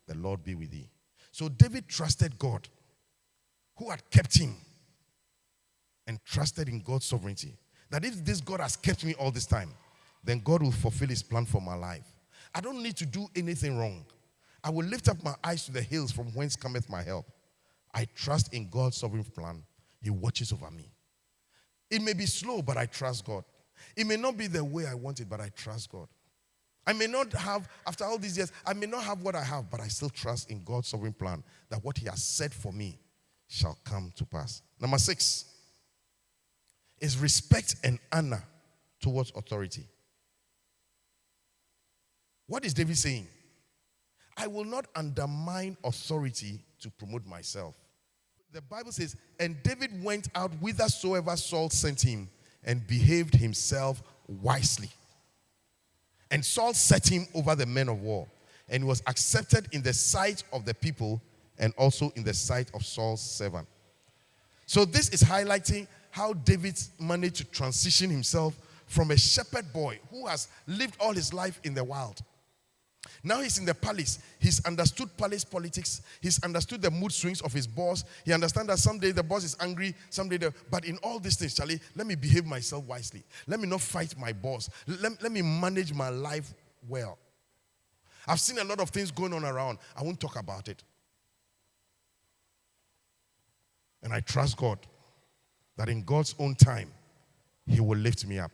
the Lord be with thee. So David trusted God, who had kept him, and trusted in God's sovereignty. That if this God has kept me all this time, then God will fulfill his plan for my life. I don't need to do anything wrong. I will lift up my eyes to the hills from whence cometh my help. I trust in God's sovereign plan. He watches over me. It may be slow, but I trust God. It may not be the way I want it, but I trust God. I may not have, after all these years, I may not have what I have, but I still trust in God's sovereign plan that what he has said for me shall come to pass. Number 6 is respect and honor towards authority. What is David saying? I will not undermine authority to promote myself. The Bible says, and David went out whithersoever Saul sent him and behaved himself wisely. And Saul set him over the men of war, and he was accepted in the sight of the people and also in the sight of Saul's servant. So this is highlighting how David managed to transition himself from a shepherd boy who has lived all his life in the wild. Now he's in the palace. He's understood palace politics. He's understood the mood swings of his boss. He understands that someday the boss is angry, but in all these things, Charlie, let me behave myself wisely. Let me not fight my boss. Let me manage my life well. I've seen a lot of things going on around. I won't talk about it. And I trust God that in God's own time, He will lift me up.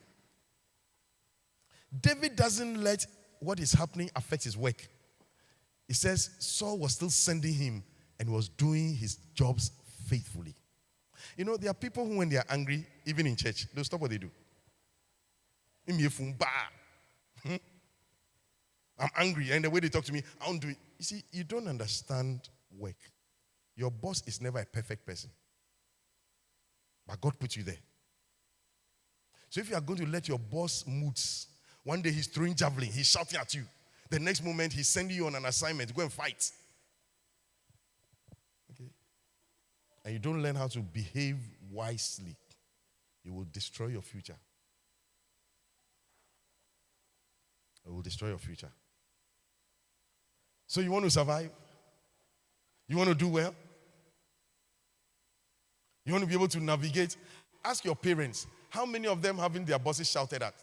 David doesn't let what is happening affect his work. He says Saul was still sending him and was doing his jobs faithfully. You know, there are people who, when they are angry, even in church, they'll stop what they do. I'm angry, and the way they talk to me, I don't do it. You see, you don't understand work. Your boss is never a perfect person. But God put you there. So if you are going to let your boss moods, one day he's throwing javelin, he's shouting at you. The next moment he's sending you on an assignment, go and fight. Okay? And you don't learn how to behave wisely, you will destroy your future. It will destroy your future. So you want to survive? You want to do well? You want to be able to navigate? Ask your parents, how many of them haven't their bosses shouted at?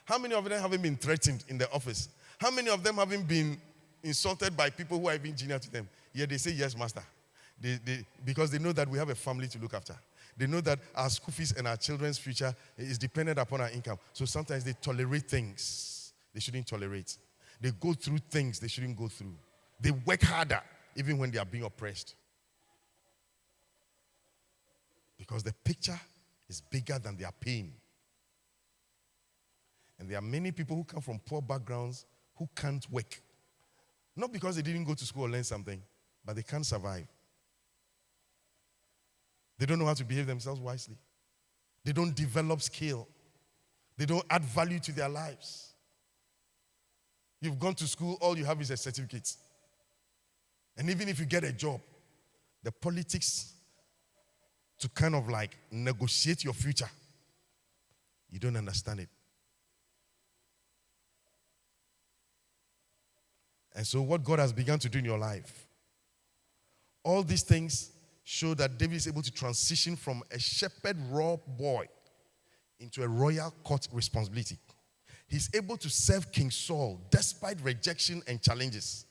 How many of them haven't been threatened in the office? How many of them haven't been insulted by people who are even junior to them? Yet they say, yes, master. Because they know that we have a family to look after. They know that our school fees and our children's future is dependent upon our income. So sometimes they tolerate things they shouldn't tolerate. They go through things they shouldn't go through. They work harder even when they are being oppressed. Because the picture is bigger than their pain. And there are many people who come from poor backgrounds who can't work. Not because they didn't go to school or learn something, but they can't survive. They don't know how to behave themselves wisely. They don't develop skill. They don't add value to their lives. You've gone to school, all you have is a certificate. And even if you get a job, the politics to kind of like negotiate your future, you don't understand it. And so what God has begun to do in your life, all these things show that David is able to transition from a shepherd raw boy into a royal court responsibility. He's able to serve King Saul despite rejection and challenges.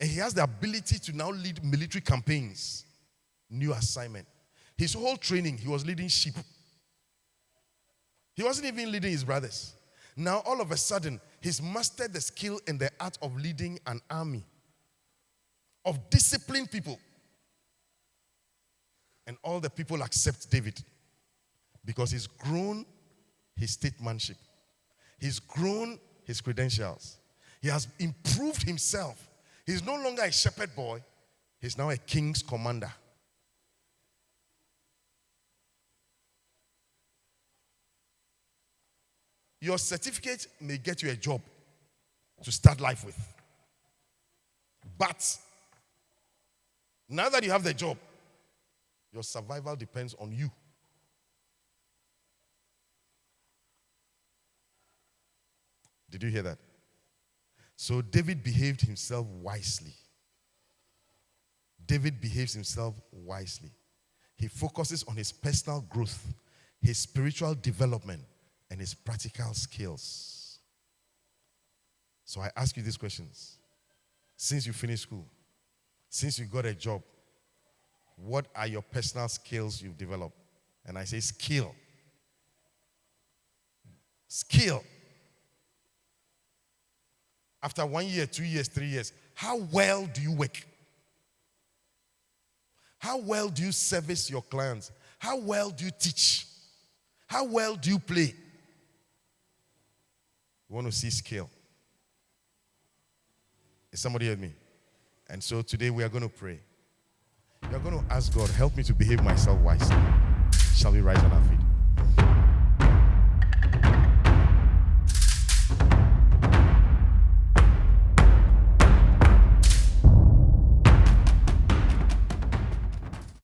And he has the ability to now lead military campaigns. New assignment. His whole training, he was leading sheep. He wasn't even leading his brothers. Now, all of a sudden, he's mastered the skill and the art of leading an army, of disciplined people. And all the people accept David because he's grown his statesmanship. He's grown his credentials. He has improved himself. He's no longer a shepherd boy. He's now a king's commander. Your certificate may get you a job to start life with. But now that you have the job, your survival depends on you. Did you hear that? So David behaved himself wisely. David behaves himself wisely. He focuses on his personal growth, his spiritual development, and his practical skills. So I ask you these questions. Since you finished school, since you got a job, what are your personal skills you've developed? And I say skill. Skill. After 1 year, 2 years, 3 years, how well do you work? How well do you service your clients? How well do you teach? How well do you play? You want to see skill. Is somebody with me? And so today we are going to pray. We are going to ask God, help me to behave myself wisely. Shall we rise on our